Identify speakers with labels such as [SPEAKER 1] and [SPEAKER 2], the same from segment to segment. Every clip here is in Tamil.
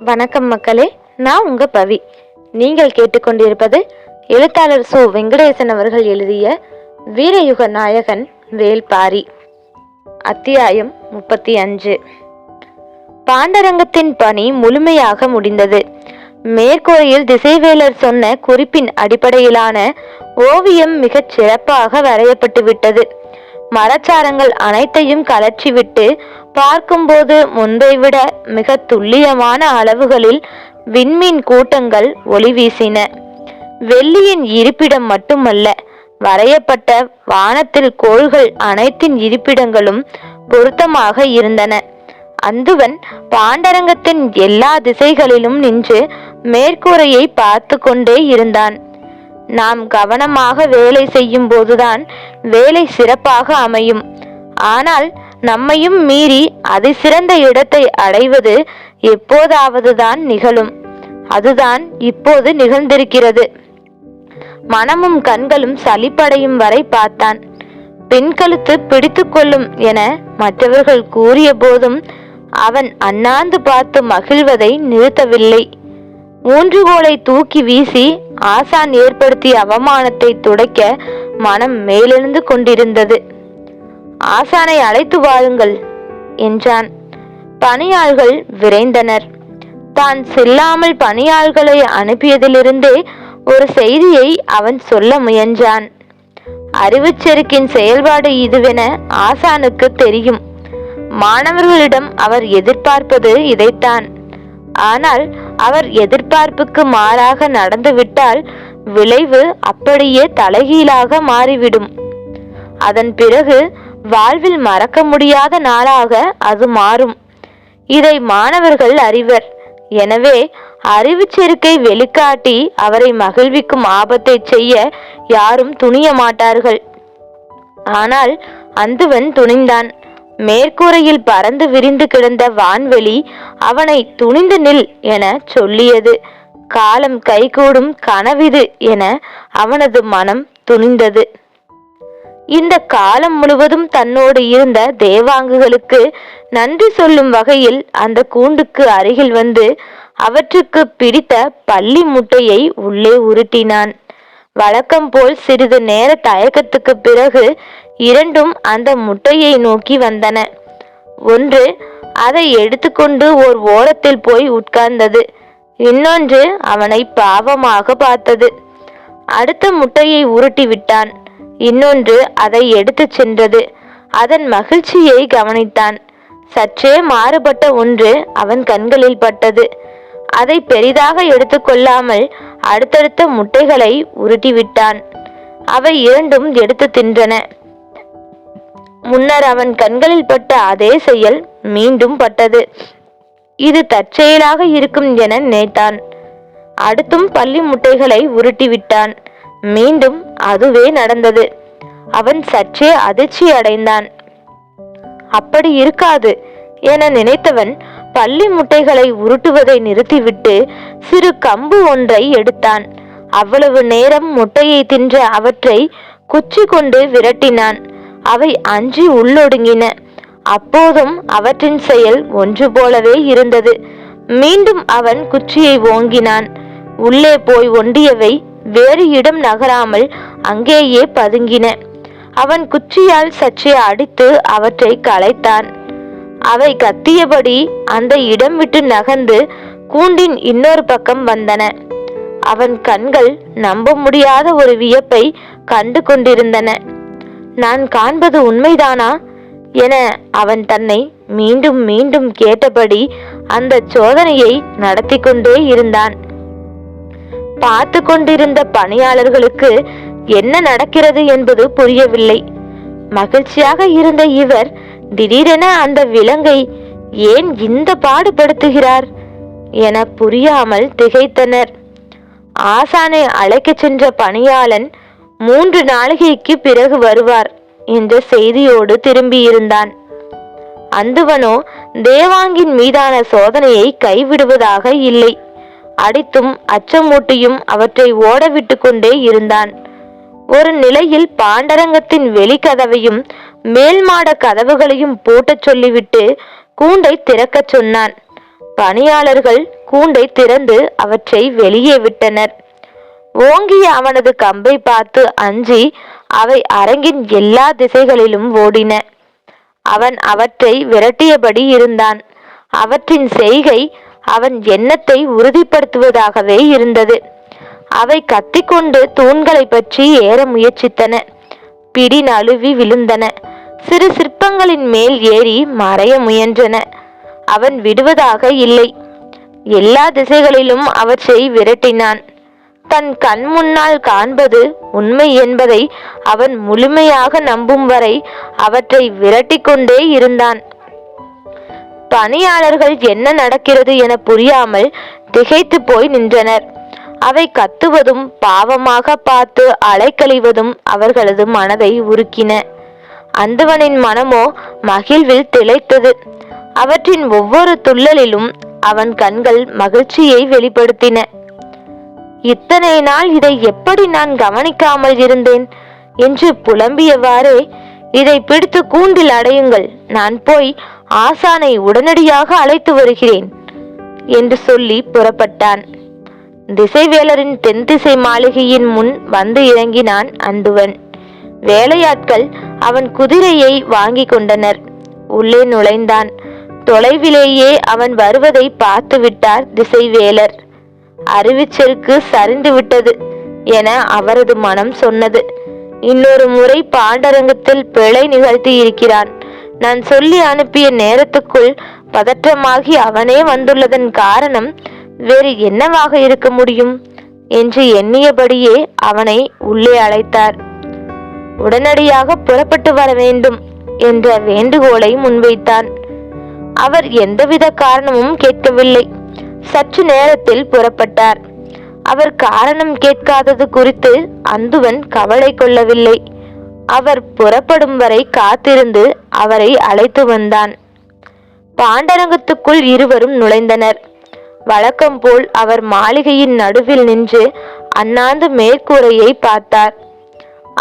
[SPEAKER 1] வணக்கம் மக்களே, நான் உங்க பவி. நீங்கள் கேட்டுக்கொண்டிருப்பது எழுத்தாளர் சு வெங்கடேசன் அவர்கள் எழுதிய வீரயுக நாயகன் வேல்பாரி. அத்தியாயம் 35. பாண்டரங்கத்தின் பணி முழுமையாக முடிந்தது. மேற்கூரையில் திசைவேலர் சொன்ன குறிப்பின் அடிப்படையிலான ஓவியம் மிகச் சிறப்பாக வரையப்பட்டு விட்டது. மரச்சாரங்கள் அனைத்தையும் கலற்றிவிட்டு பார்க்கும்போது முன்பை விட மிக துல்லியமான அளவுகளில் விண்மீன் கூட்டங்கள் ஒளி வீசின. வெள்ளியின் இருப்பிடம் மட்டுமல்ல, வரையப்பட்ட வானத்தில் கோள்கள் அனைத்தின் இருப்பிடங்களும் பொருத்தமாக இருந்தன. அந்துவன் பாண்டரங்கத்தின் எல்லா திசைகளிலும் நின்று மேற்கூரையை பார்த்து கொண்டே இருந்தான். நாம் கவனமாக வேலை செய்யும் போதுதான் வேலை சிறப்பாக அமையும். ஆனால் நம்மையும் மீறி அதிசிறந்த இடத்தை அடைவது எப்போதாவதுதான் நிகழும். அதுதான் இப்போது நிகழ்ந்திருக்கிறது. மனமும் கண்களும் சலிப்படையும் வரை பார்த்தான். பெண்கழுத்து பிடித்து கொள்ளும் என மற்றவர்கள் கூறிய போதும் அவன் அண்ணாந்து பார்த்து மகிழ்வதை நிறுத்தவில்லை. ஊன்றுகோலை தூக்கி வீசி ஆசான் ஏற்படுத்திய அவமானத்தை துடைக்க மனம் மேலெழுந்து கொண்டிருந்தது. ஆசானை அழைத்து வாருங்கள் என்றான். பணியாள்கள் விரைந்தனர். தான் செல்லாமல் பணியாள்களை அனுப்பியதிலிருந்தே ஒரு செய்தியை அவன் சொல்ல முயன்றான். அறிவுச்செருக்கின் செயல்பாடு இதுவென ஆசானுக்கு தெரியும். மாணவர்களிடம் அவர் எதிர்பார்ப்பது இதைத்தான். ஆனால் அவர் எதிர்பார்ப்புக்கு மாறாக நடந்துவிட்டால் விளைவு அப்படியே தலைகீழாக மாறிவிடும். அதன் பிறகு வாழ்வில் மறக்க முடியாத நாளாக அது மாறும். இதை மாணவர்கள் அறிவர். எனவே அறிவுச்செருக்கை வெளிக்காட்டி அவரை மகிழ்விக்கும் ஆபத்தை செய்ய யாரும் துணிய மாட்டார்கள். ஆனால் அந்துவன் துணிந்தான். மேற்கூரையில் பறந்து விரிந்து கிடந்த வான்வெளி அவனை துணிந்து நில் என சொல்லியது. காலம் கைகூடும் கனவிது என அவனது மனம் துணிந்தது. இந்த காலம் முழுவதும் தன்னோடு இருந்த தேவாங்குகளுக்கு நன்றி சொல்லும் வகையில் அந்த கூண்டுக்கு அருகில் வந்து அவற்றுக்கு பிடித்த பள்ளி முட்டையை உள்ளே உருட்டினான். வழக்கம் போல் சிறிது நேர தயக்கத்துக்கு பிறகு இரண்டும் அந்த முட்டையை நோக்கி வந்தன. ஒன்று அதை எடுத்துக்கொண்டு ஓர் ஓரத்தில் போய் உட்கார்ந்தது. இன்னொன்று அவனை பாவமாக பார்த்தது. அடுத்த முட்டையை உருட்டி விட்டான். இன்னொன்று அதை எடுத்து சென்றது. அதன் மகிழ்ச்சியை கவனித்தான். சற்றே மாறுபட்ட ஒன்று அவன் கண்களில் பட்டது. அதை பெரிதாக எடுத்துக்கொள்ளாமல் அடுத்தடுத்த முட்டைகளை உருட்டிவிட்டான். அவை இரண்டும் எடுத்து தின்றன. முன்னர் அவன் கண்களில் பட்ட அதே செயல் மீண்டும் பட்டது. இது தற்செயலாக இருக்கும் என நினைத்தான். அடுத்தும் பள்ளி முட்டைகளை உருட்டிவிட்டான். மீண்டும் அதுவே நடந்தது. அவன் சற்றே அதிர்ச்சி அடைந்தான். அப்படி இருக்காது என நினைத்தவன் பள்ளி முட்டைகளை உருட்டுவதை நிறுத்திவிட்டு சிறு கம்பு ஒன்றை எடுத்தான். அவ்வளவு நேரம் முட்டையை தின்ற அவற்றை குச்சி கொண்டு விரட்டினான். அவை அஞ்சி உள்ளொடுங்கின. அப்போதும் அவற்றின் செயல் ஒன்று போலவே இருந்தது. மீண்டும் அவன் குச்சியை ஓங்கினான். உள்ளே போய் ஒண்டியவை வேறு இடம் நகராமல் அங்கேயே பதுங்கின. அவன் குச்சியால் சற்றே அடித்து அவற்றை களைத்தான். அவை கத்தியபடி அந்த இடம் விட்டு நகர்ந்து கூண்டின் இன்னொரு பக்கம் வந்தன. அவன் கண்கள் நம்ப முடியாத ஒரு வியப்பை கண்டு கொண்டிருந்தன. நான் காண்பது உண்மைதானா என அவன் தன்னை மீண்டும் மீண்டும் கேட்டபடி அந்த சோதனையை நடத்தி கொண்டே இருந்தான். பார்த்து கொண்டிருந்த பணியாளர்களுக்கு என்ன நடக்கிறது என்பது புரியவில்லை. மகிழ்ச்சியாக இருந்த இவர் திடீரென அந்த விலங்கை ஏன் இந்த பாடுபடுத்துகிறார் என புரியாமல் திகைத்தனர். ஆசானை அழைக்க சென்ற பணியாளன் 3 நாளிகைக்கு பிறகு வருவார் என்ற செய்தியோடு திரும்பியிருந்தான். அந்துவனோ தேவாங்கின் மீதான சோதனையை கைவிடுவதாக இல்லை. அடித்தும் அச்சமூட்டியும் அவற்றை ஓடவிட்டு கொண்டே இருந்தான். ஒரு நிலையில் பாண்டரங்கத்தின் வெளிக்கதவையும் மேல் மாட கதவுகளையும் பூட்டச் சொல்லிவிட்டு கூண்டை திறக்கச் சொன்னான். பணியாளர்கள் கூண்டை திறந்து அவற்றை வெளியே விட்டனர். ஓங்கிய அவனது கம்பை பார்த்து அஞ்சி அவை அரங்கின் எல்லா திசைகளிலும் ஓடின. அவன் அவற்றை விரட்டியபடி இருந்தான். அவற்றின் செய்கை அவன் எண்ணத்தை உறுதிப்படுத்துவதாகவே இருந்தது. அவை கத்திக்கொண்டு தூண்களை பற்றி ஏற முயற்சித்தன. பிடி நழுவி விழுந்தன. சிறு சிற்பங்களின் மேல் ஏறி மறைய முயன்றன. அவன் விடுவதாக இல்லை. எல்லா திசைகளிலும் அவற்றை விரட்டினான். தன் கண் முன்னால் காண்பது உண்மை என்பதை அவன் முழுமையாக நம்பும் வரை அவற்றை விரட்டி கொண்டே இருந்தான். பணியாளர்கள் என்ன நடக்கிறது என புரியாமல் திகைத்து போய் நின்றனர். அவை கத்துவதும் பாவமாக பார்த்து அலைக்கழிவதும் அவர்களது மனதை உருக்கின. அந்துவனின் மனமோ மகிழ்வில் திளைத்தது. அவற்றின் ஒவ்வொரு துள்ளலிலும் அவன் கண்கள் மகிழ்ச்சியை வெளிப்படுத்தின. இத்தனை நாள் இதை எப்படி நான் கவனிக்காமல் இருந்தேன் என்று புலம்பியவாறே, இதை பிடித்து கூண்டில் அடையுங்கள், நான் போய் ஆசானை உடனடியாக அழைத்து வருகிறேன் என்று சொல்லி புறப்பட்டான். திசைவேலரின் தென் திசை மாளிகையின் முன் வந்து இறங்கினான் அந்துவன். வேலையாட்கள் அவன் குதிரையை வாங்கி கொண்டனர். உள்ளே நுழைந்தான். தொலைவிலேயே அவன் வருவதை பார்த்து விட்டார் திசைவேலர். அறிவிச்செருக்கு சரிந்து விட்டது என அவரது மனம் சொன்னது. இன்னொரு முறை பாண்டரங்கத்தில் பிழை நிகழ்த்தி இருக்கிறான். நான் சொல்லி அனுப்பிய நேரத்துக்குள் பதற்றமாகி அவனே வந்துள்ளதன் காரணம் வேறு என்னவாக இருக்க முடியும் என்று எண்ணியபடியே அவனை உள்ளே அழைத்தார். உடனடியாக புறப்பட்டு வர வேண்டும் என்ற வேண்டுகோளை முன்வைத்தான். அவர் எந்தவித காரணமும் கேட்கவில்லை. சற்று நேரத்தில் புறப்பட்டார். அவர் காரணம் கேட்காதது குறித்து அந்துவன் கவலை கொள்ளவில்லை. அவர் புறப்படும் வரை காத்திருந்து அவரை அழைத்து வந்தான். பாண்டரங்கத்துக்குள் இருவரும் நுழைந்தனர். வழக்கம் போல் அவர் மாளிகையின் நடுவில் நின்று அண்ணாந்து மேற்கூரையை பார்த்தார்.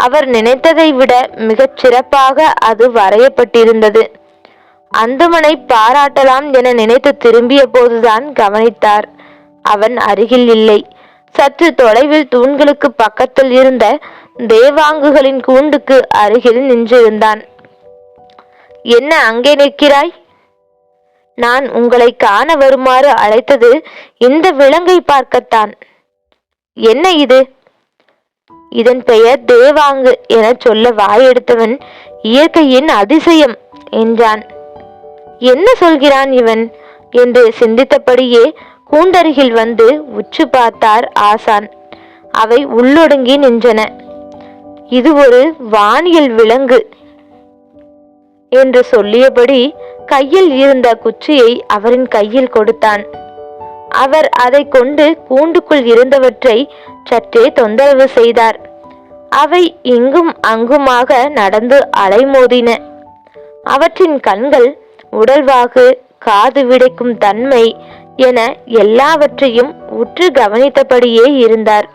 [SPEAKER 1] அவர் நினைத்ததை விட மிகச் சிறப்பாக அது வரையப்பட்டிருந்தது. அந்துவனை பாராட்டலாம் என நினைத்து திரும்பிய போதுதான் கவனித்தார், அவன் அருகில் இல்லை. சற்று தொலைவில் தூண்களுக்கு பக்கத்தில் இருந்த தேவாங்குகளின் கூண்டுக்கு அருகில் நின்றிருந்தான். என்ன அங்கே நிற்கிறாய்? நான் உங்களை காண வருமாறு அழைத்தது இந்த விலங்கை பார்க்கத்தான். என்ன இது? இதன் பெயர் தேவாங்கு என சொல்ல வாயெடுத்தவன் இயற்கையின் அதிசயம் என்றான். என்ன சொல்கிறான் இவன் என்று சிந்தித்தபடியே கூண்டருகில் வந்து உற்று பார்த்தார் ஆசான். அவை உள்ளொடுங்கி நின்றன. இது ஒரு வானியல் விலங்கு என்று சொல்லியபடி கையில் இருந்த குச்சியை அவரின் கையில் கொடுத்தான். அவர் அதை கொண்டு கூண்டுக்குள் இருந்தவற்றை சற்றே தொந்தரவு செய்தார். அவை இங்கும் அங்குமாக நடந்து அலைமோதின. அவற்றின் கண்கள், உடல்வாகு, காது விடைக்கும் தன்மை என எல்லாவற்றையும் உற்று கவனித்தபடியே இருந்தார்.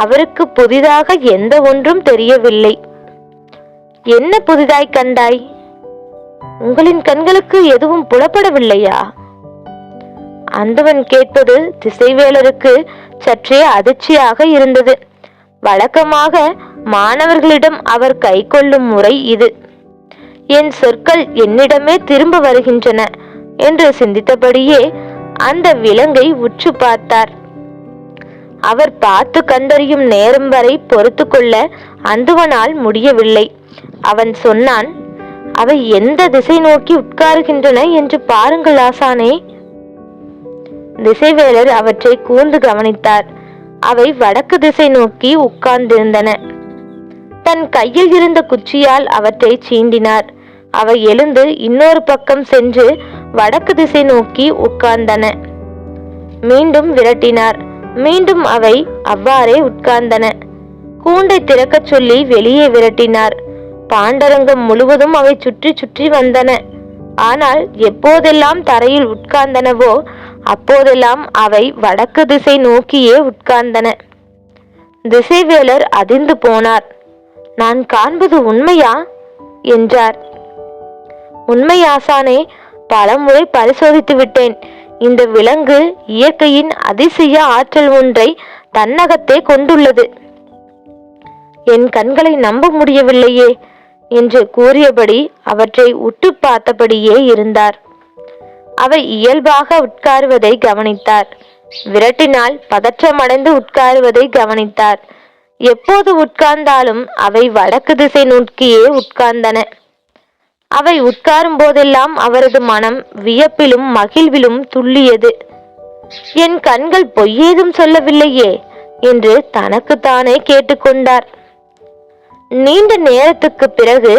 [SPEAKER 1] அவருக்கு புதிதாக எந்த ஒன்றும் தெரியவில்லை. என்ன புதிதாய் கண்டாய்? உங்களின் கண்களுக்கு எதுவும் புலப்படவில்லையா? அந்தவன் கேட்பது திசைவேலருக்கு சற்றே அதிர்ச்சியாக இருந்தது. வழக்கமாக மாணவர்களிடம் அவர் கை கொள்ளும் முறை இது. என் சொற்கள் என்னிடமே திரும்ப வருகின்றன என்று சிந்தித்தபடியே அந்த விலங்கை உற்று பார்த்தார். அவர் பார்த்து கண்டறியும் நேரம் வரை பொறுத்து கொள்ள அந்துவனால் முடியவில்லை. அவன் சொன்னான், அவை எந்த திசை நோக்கி உட்காருகின்றன என்று பாருங்கள் ஆசானே. திசைவேலர் அவற்றை கூர்ந்து கவனித்தார். அவை வடக்கு திசை நோக்கி உட்கார்ந்திருந்தன. தன் கையில் இருந்த குச்சியால் அவற்றை சீண்டினார். அவை எழுந்து இன்னொரு பக்கம் சென்று வடக்கு திசை நோக்கி உட்கார்ந்தன. மீண்டும் விரட்டினார். மீண்டும் அவை அவ்வாறே உட்கார்ந்தன. கூண்டை திறக்கச் சொல்லி வெளியே விரட்டினார். பாண்டரங்கம் முழுவதும் அவை சுற்றி சுற்றி வந்தன. ஆனால் எப்போதெல்லாம் தரையில் உட்கார்ந்தனவோ அப்போதெல்லாம் அவை வடக்கு திசை நோக்கியே உட்கார்ந்தன. திசைவேலர் அதிர்ந்து போனார். நான் காண்பது உண்மையா என்றார். உண்மை ஆசானே, பலமுறை பரிசோதித்து விட்டேன். இந்த விலங்கு இயற்கையின் அதிசய ஆற்றல் ஒன்றை தன்னகத்தே கொண்டுள்ளது. என் கண்களை நம்ப முடியவில்லையே என்று கூறியபடி அவற்றை உற்று பார்த்தபடியே இருந்தார். அவை இயல்பாக உட்காருவதை கவனித்தார். விரட்டினால் பதற்றமடைந்து உட்காருவதை கவனித்தார். எப்போது உட்கார்ந்தாலும் அவை வடக்கு திசை நோக்கியே உட்கார்ந்தன. அவை உட்காரும் போதெல்லாம் அவரது மனம் வியப்பிலும் மகிழ்விலும் துள்ளியது. என் கண்கள் பொய்யேதும் சொல்லவில்லையே என்று தனக்குத்தானே கேட்டுக்கொண்டார். நீண்ட நேரத்துக்கு பிறகு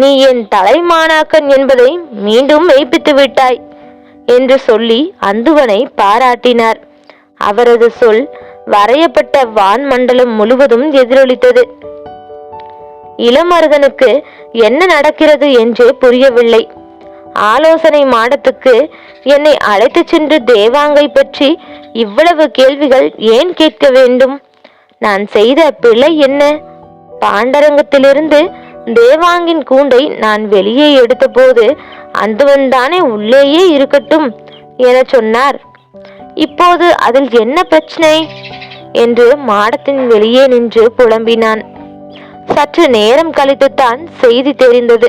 [SPEAKER 1] நீ என் தலைமானாக்கன் என்பதை மீண்டும் மெய்ப்பித்து விட்டாய் என்று சொல்லி அந்துவனை பாராட்டினார். அவரது சொல் வரையப்பட்ட வான்மண்டலம் முழுவதும் எதிரொலித்தது. இளமருதனுக்கு என்ன நடக்கிறது என்றே புரியவில்லை. ஆலோசனை மாடத்துக்கு என்னை அழைத்து சென்று தேவாங்கை பற்றி இவ்வளவு கேள்விகள் ஏன் கேட்க வேண்டும்? நான் செய்த பிழை என்ன? பாண்டரங்கத்திலிருந்து தேவாங்கின் கூண்டை நான் வெளியே எடுத்தபோது அந்துவன் தானே உள்ளேயே இருக்கட்டும் என சொன்னார். இப்போது அதில் என்ன பிரச்சனை என்று மாடத்தின் வெளியே நின்று புலம்பினான். சற்று நேரம் கழித்துத்தான் செய்தி தெரிந்தது.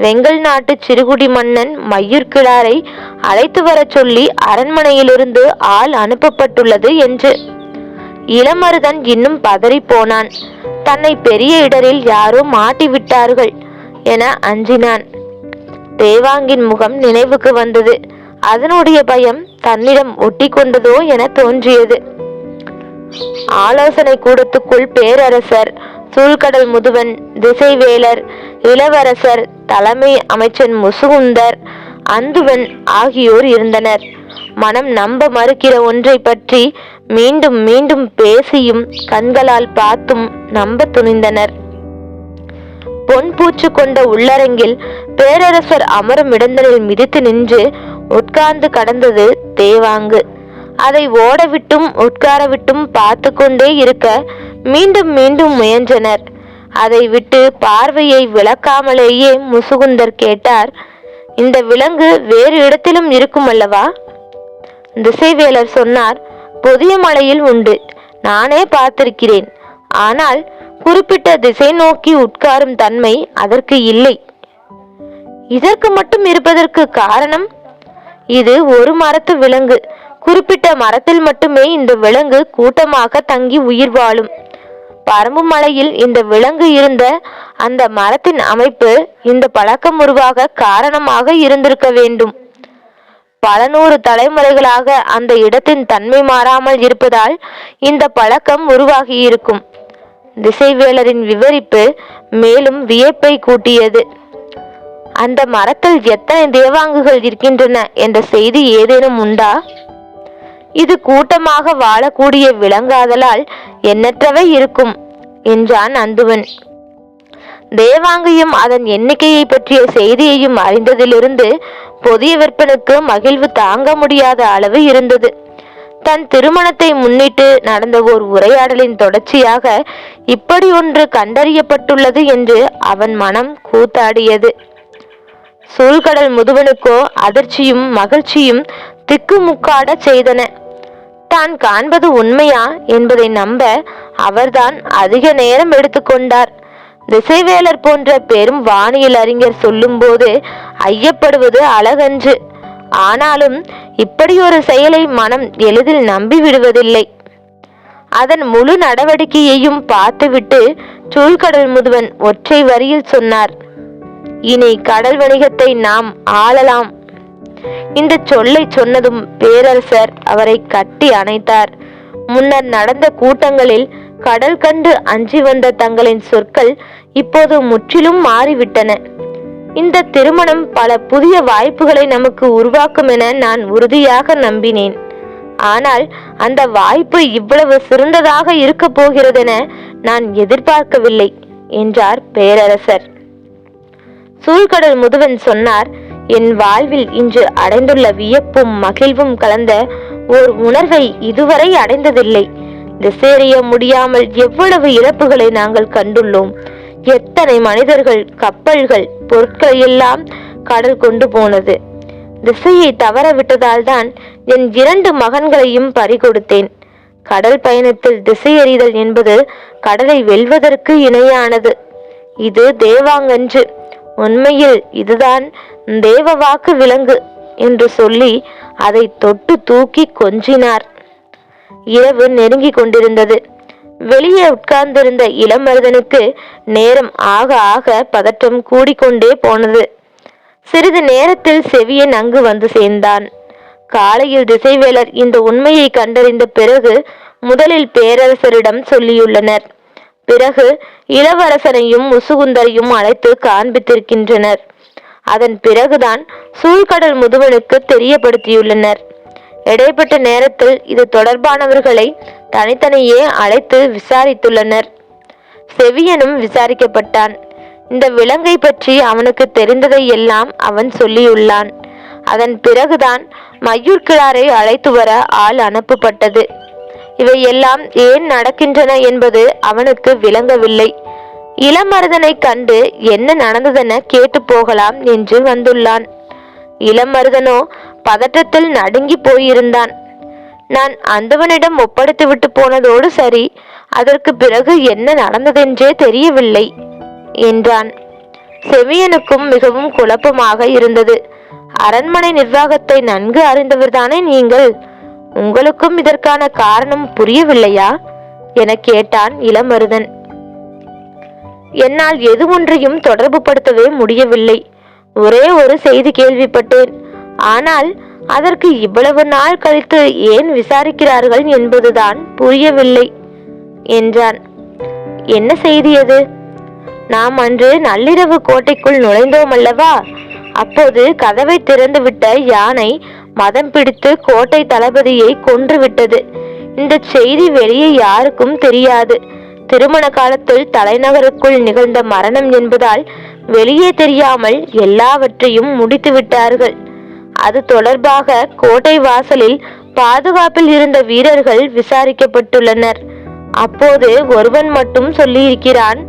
[SPEAKER 1] வெங்கல் நாட்டு சிறுகுடி மன்னன் மையூர்கிழாரை அழைத்து வர சொல்லி அரண்மனையிலிருந்து ஆள் அனுப்பப்பட்டுள்ளது என்று. இளமருதன் இன்னும் பதறி போனான். தன்னை பெரிய இடரில் யாரோ மாட்டிவிட்டார்கள் என அஞ்சினான். தேவாங்கின் முகம் நினைவுக்கு வந்தது. அதனுடைய பயம் தன்னிடம் ஒட்டி கொண்டதோ என தோன்றியது. ஆலோசனை கூடத்துக்குள் பேரரசர், சூழ்கடல் முதுவன், திசைவேலர், இளவரசர், தலைமை அமைச்சன் முசுகுந்தர், அந்துவன் ஆகியோர் இருந்தனர். மனம் நம்ப மறுக்கிற ஒன்றை பற்றி மீண்டும் மீண்டும் பேசியும் கண்களால் பார்த்தும் நம்ப துணிந்தனர். பொன்பூச்சு கொண்ட உள்ளரங்கில் பேரரசர் அமரும் இடங்களில் மிதித்து நின்று உட்கார்ந்து கடந்தது தேவாங்கு. அதை ஓடவிட்டும் உட்காரவிட்டும் பார்த்து கொண்டே இருக்க மீண்டும் மீண்டும் முயன்றனர். அதை விட்டு பார்வையை விளக்காமலேயே முசுகுந்தர் கேட்டார், இந்த விலங்கு வேறு இடத்திலும் இருக்கும் அல்லவா? திசைவேலர் சொன்னார், புதிய மலையில் உண்டு, நானே பார்த்திருக்கிறேன். ஆனால் குறிப்பிட்ட திசை நோக்கி உட்காரும் தன்மை அதற்கு இல்லை. இதற்கு மட்டும் இருப்பதற்கு காரணம்? இது ஒரு மரத்து விலங்கு. குறிப்பிட்ட மரத்தில் மட்டுமே இந்த விலங்கு கூட்டமாக தங்கி உயிர் வாழும். பரம்பு மலையில் இந்த விலங்கு இருந்த அந்த மரத்தின் அமைப்பு இந்த பழக்கம் உருவாக காரணமாக இருந்திருக்க வேண்டும். பல நூறு தலைமுறைகளாக அந்த இடத்தின் தன்மை மாறாமல் இருப்பதால் இந்த பழக்கம் உருவாகி இருக்கும். திசைவேலரின் விவரிப்பு மேலும் வியப்பை கூட்டியது. அந்த மரத்தில் எத்தனை தேவாங்குகள் இருக்கின்றன என்ற செய்தி ஏதேனும் உண்டா? இது கூட்டமாக வாழக்கூடிய விலங்காதலால் எண்ணற்றவை இருக்கும் என்றான் அந்துவன். தேவாங்கையும் அதன் எண்ணிக்கையை பற்றிய செய்தியையும் அறிந்ததிலிருந்து புதிய விற்பனுக்கு மகிழ்வு தாங்க முடியாத அளவு இருந்தது. தன் திருமணத்தை முன்னிட்டு நடந்த ஓர் உரையாடலின் தொடர்ச்சியாக இப்படி ஒன்று கண்டறியப்பட்டுள்ளது என்று அவன் மனம் கூத்தாடியது. சூழ்கடல் முதுவனுக்கோ அதிர்ச்சியும் மகிழ்ச்சியும் திக்குமுக்காட செய்தன. தான் காண்பது உண்மையா என்பதை நம்ப அவர்தான் அதிக நேரம் எடுத்துக்கொண்டார். திசைவேலர் போன்ற பெரும் வானியல் அறிஞர் சொல்லும் போது ஐயப்படுவது அழகன்று. ஆனாலும் இப்படி ஒரு செயலை மனம் எளிதில் நம்பி விடுவதில்லை. அதன் முழு நடவடிக்கையையும் பார்த்துவிட்டு சூழ்கடல் முதுவன் ஒற்றை வரியில் சொன்னார், இனி கடல் வணிகத்தை நாம் ஆளலாம். இந்த சொல்லை சொன்னதும் பேரரசர் அவரை கட்டி அணைத்தார். முன்னர் நடந்த கூட்டங்களில் கடல் கண்டு அஞ்சி வந்த தங்களின் சொற்கள் இப்போது முற்றிலும் மாறிவிட்டன. இந்த திருமணம் பல புதிய வாய்ப்புகளை நமக்கு உருவாக்கும் என நான் உறுதியாக நம்பினேன். ஆனால் அந்த வாய்ப்பு இவ்வளவு சிறந்ததாக இருக்க போகிறதென நான் எதிர்பார்க்கவில்லை என்றார் பேரரசர். சூழ்கடல் முதுவன் சொன்னார், என் வாழ்வில் இன்று அடைந்துள்ள வியப்பும் மகிழ்வும் கலந்த ஓர் உணர்வை இதுவரை அடைந்ததில்லை. திசையறிய முடியாமல் எவ்வளவு இழப்புகளை நாங்கள் கண்டுள்ளோம். எத்தனை மனிதர்கள், கப்பல்கள், பொருட்களை எல்லாம் கடல் கொண்டு போனது. திசையை தவற விட்டதால் தான் என் 2 மகன்களையும் பறிகொடுத்தேன். கடல் பயணத்தில் திசையறிதல் என்பது கடலை வெல்வதற்கு இணையானது. இது தேவாங்கன்று. உண்மையில் இதுதான் தேவ வாக்கு விலங்கு என்று சொல்லி அதை தொட்டு தூக்கி கொஞ்சினார். இரவு நெருங்கி கொண்டிருந்தது. வெளியே உட்கார்ந்திருந்த இளமருதனுக்கு நேரம் ஆக ஆக பதற்றம் கூடிக்கொண்டே போனது. சிறிது நேரத்தில் செவியன் அங்கு வந்து சேர்ந்தான். காலையில் திசைவேலர் இந்த உண்மையை கண்டறிந்த பிறகு முதலில் பேரரசரிடம் சொல்லியுள்ளனர். பிறகு இளவரசனையும் முசுகுந்தரையும் அழைத்து காண்பித்திருக்கின்றனர். அதன் பிறகுதான் சூழ்கடல் முதுவனுக்கு தெரியப்படுத்தியுள்ளனர். இடைப்பட்ட நேரத்தில் இது தொடர்பானவர்களை தனித்தனியே அழைத்து விசாரித்துள்ளனர். செவியனும் விசாரிக்கப்பட்டான். இந்த விலங்கை பற்றி அவனுக்கு தெரிந்ததை எல்லாம் அவன் சொல்லியுள்ளான். அதன் பிறகுதான் மையூர்கிழாரை அழைத்து வர ஆள் அனுப்பப்பட்டது. இவையெல்லாம் ஏன் நடக்கின்றன என்பது அவனுக்கு விளங்கவில்லை. இளமருதனை கண்டு என்ன நடந்ததென கேட்டு போகலாம் என்று வந்துள்ளான். இளமருதனோ பதற்றத்தில் நடுங்கி போயிருந்தான். நான் அந்தவனிடம் ஒப்படைத்து விட்டு போனதோடு சரி, அதற்கு பிறகு என்ன நடந்ததென்றே தெரியவில்லை என்றான். செவியனுக்கும் மிகவும் குழப்பமாக இருந்தது. அரண்மனை நிர்வாகத்தை நன்கு அறிந்தவர்தானே நீங்கள்? உங்களுக்கும் இதற்கான காரணம் புரியவில்லையா என கேட்டான் இளமருதன். என்னால் எது ஒன்றையும் தொடர்பு படுத்தவே முடியவில்லை. ஒரே ஒரு செய்தி கேள்விப்பட்டேன். ஆனால் அதற்கு இவ்வளவு நாள் கழித்து ஏன் விசாரிக்கிறார்கள் என்பதுதான் புரியவில்லை என்றான். என்ன செய்தி அது? நாம் அன்று நள்ளிரவு கோட்டைக்குள் நுழைந்தோம் அல்லவா? அப்போது கதவை திறந்துவிட்ட யானை மதம் பிடித்து கோட்டை தளபதியை கொன்று விட்டது. இந்த செய்தி வெளியே யாருக்கும் தெரியாது. திருமண காலத்தில் தலைநகருக்குள் நிகழ்ந்த மரணம் என்பதால் வெளியே தெரியாமல் எல்லாவற்றையும் முடித்து விட்டார்கள். அது தொடர்பாக கோட்டை வாசலில் பாதுகாப்பில் இருந்த வீரர்கள் விசாரிக்கப்பட்டுள்ளனர். அப்போது ஒருவன் மட்டும் சொல்லியிருக்கிறான்,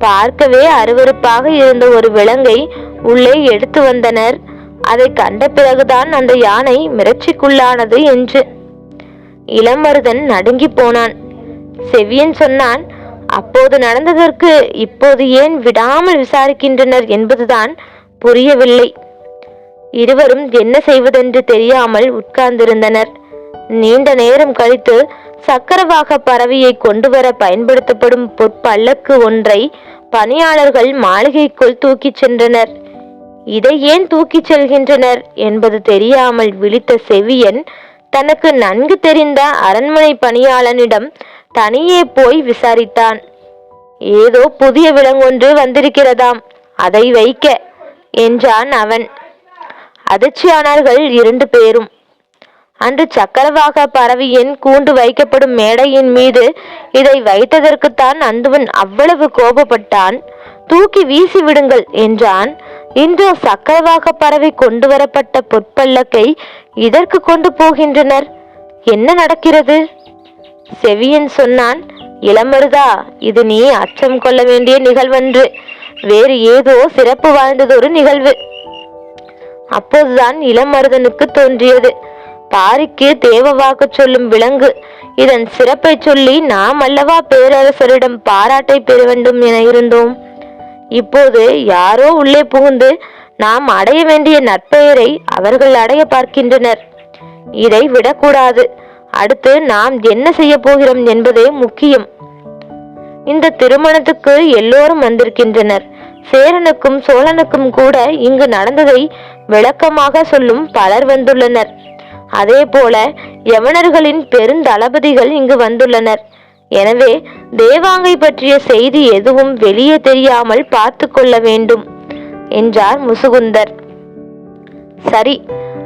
[SPEAKER 1] பார்க்கவே அருவருப்பாக இருந்த ஒரு விலங்கை உள்ளே எடுத்து வந்தனர். அதை கண்ட பிறகுதான் அந்த யானை மிரட்சிக்குள்ளானது என்று. இளமருதன் நடுங்கி போனான். செவியன் சொன்னான், அப்போது நடந்ததற்கு இப்போது ஏன் விடாமல் விசாரிக்கின்றனர் என்பதுதான் புரியவில்லை. இருவரும் என்ன செய்வதென்று தெரியாமல் உட்கார்ந்திருந்தனர். நீண்ட நேரம் கழித்து சக்கரவாக பறவையை கொண்டு வர பயன்படுத்தப்படும் பொற்பல்லக்கு ஒன்றை பணியாளர்கள் மாளிகைக்குள் தூக்கிச் சென்றனர். இதை ஏன் தூக்கிச் செல்கின்றனர் என்பது தெரியாமல் விழித்த செவியன் தனக்கு நன்கு தெரிந்த அரண்மனை பணியாளனிடம் தனியே போய் விசாரித்தான். ஏதோ புதிய விலங்கொன்று வந்திருக்கிறதாம், அதை வைக்க என்றான் அவன். அதிர்ச்சியானார்கள் 2 பேரும். அன்று சக்கரவாக பறவையின் கூண்டு வைக்கப்படும் மேடையின் மீது இதை வைத்ததற்குத்தான் அந்துவன் அவ்வளவு கோபப்பட்டான். தூக்கி வீசி விடுங்கள் என்றான். இன்றோ சக்கரவாக பறவை கொண்டு வரப்பட்ட பொற்பல்லக்கை இதற்கு கொண்டு போகின்றனர். என்ன நடக்கிறது? செவியன் சொன்னான், இளமருதா, இது நீ அச்சம் கொள்ள வேண்டிய நிகழ்வன்று. வேறு ஏதோ சிறப்பு வாய்ந்ததொரு நிகழ்வு. அப்போதுதான் இளமருதனுக்கு தோன்றியது, பாரிக்கு தேவ வாக்கு சொல்லும் விலங்கு. இதன் சிறப்பை சொல்லி நாம் அல்லவா பேரரசரிடம் பாராட்டை பெற வேண்டும் என இருந்தோம். இப்போது யாரோ உள்ளே புகுந்து நாம் அடைய வேண்டிய நற்பெயரை அவர்கள் அடைய பார்க்கின்றனர். இதை விடக்கூடாது. அடுத்து நாம் என்ன செய்ய போகிறோம் என்பதே முக்கியம். இந்த திருமணத்துக்கு எல்லோரும் வந்திருக்கின்றனர். சேரனுக்கும் சோழனுக்கும் கூட இங்கு நடந்ததை விளக்கமாக சொல்லும் பலர் வந்துள்ளனர். அதே போல யவனர்களின் பெருந்தளபதிகள் இங்கு வந்துள்ளனர். எனவே தேவாங்கை பற்றிய செய்தி எதுவும் வெளியே தெரியாமல் பார்த்து கொள்ள வேண்டும் என்றார் முசுகுந்தர். சரி,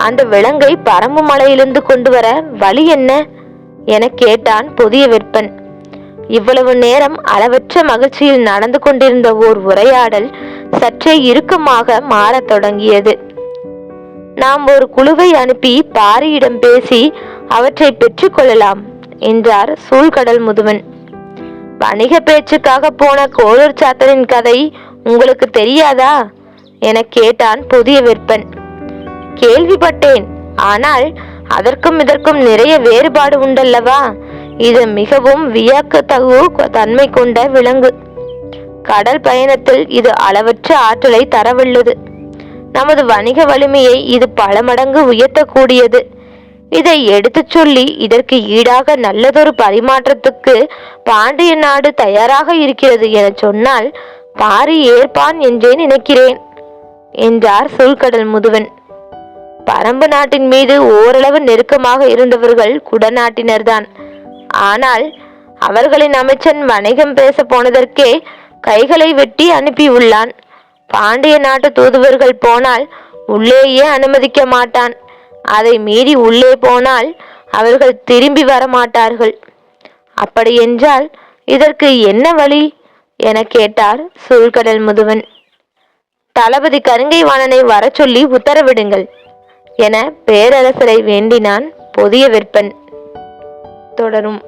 [SPEAKER 1] அந்த விலங்கை பரம்பு மலையிலிருந்து கொண்டு வர வழி என்ன என கேட்டான் புதிய விற்பன். இவ்வளவு நேரம் அளவற்ற மகிழ்ச்சியில் நடந்து கொண்டிருந்த ஓர் உரையாடல் சற்றே இறுக்கமாக மாறத் தொடங்கியது. நாம் ஒரு குழுவை அனுப்பி பாரியிடம் பேசி அவற்றை பெற்றுக்கொள்ளலாம் என்றார் சூழ்கடல் முதுவன். வணிக பேச்சுக்காக போன கோளூர் சாத்தனின் கதை உங்களுக்கு தெரியாதா என கேட்டான் புதிய விற்பன். கேள்விப்பட்டேன், ஆனால் அதற்கும் இதற்கும் நிறைய வேறுபாடு உண்டல்லவா? இது மிகவும் வியக்கத்தகு தன்மை கொண்ட விலங்கு. கடல் பயணத்தில் இது அளவற்ற ஆற்றலை தரவல்லது. நமது வணிக வலிமையை இது பல மடங்கு உயர்த்தக்கூடியது. இதை எடுத்துச் சொல்லி இதற்கு ஈடாக நல்லதொரு பரிமாற்றத்துக்கு பாண்டிய நாடு தயாராக இருக்கிறது என சொன்னால் பாரி ஏற்பான் என்றே நினைக்கிறேன் என்றார் சூழ்கடல் முதுவன். பரம்பு நாட்டின் மீது ஓரளவு நெருக்கமாக இருந்தவர்கள் குடநாட்டினர்தான். ஆனால் அவர்களின் அமைச்சன் வணிகம் பேச போனதற்கே கைகளை வெட்டி அனுப்பியுள்ளான். பாண்டிய நாட்டு தூதுவர்கள் போனால் உள்ளேயே அனுமதிக்க மாட்டான். அதை மீறி உள்ளே போனால் அவர்கள் திரும்பி வரமாட்டார்கள். அப்படியென்றால் இதற்கு என்ன வழி என கேட்டார் சூழ்கடல் முதுவன். தளபதி கருங்கை வாணனை வர சொல்லி உத்தரவிடுங்கள் என பேரரசரை வேண்டினான் பொதிய வெப்பன். தொடரும்.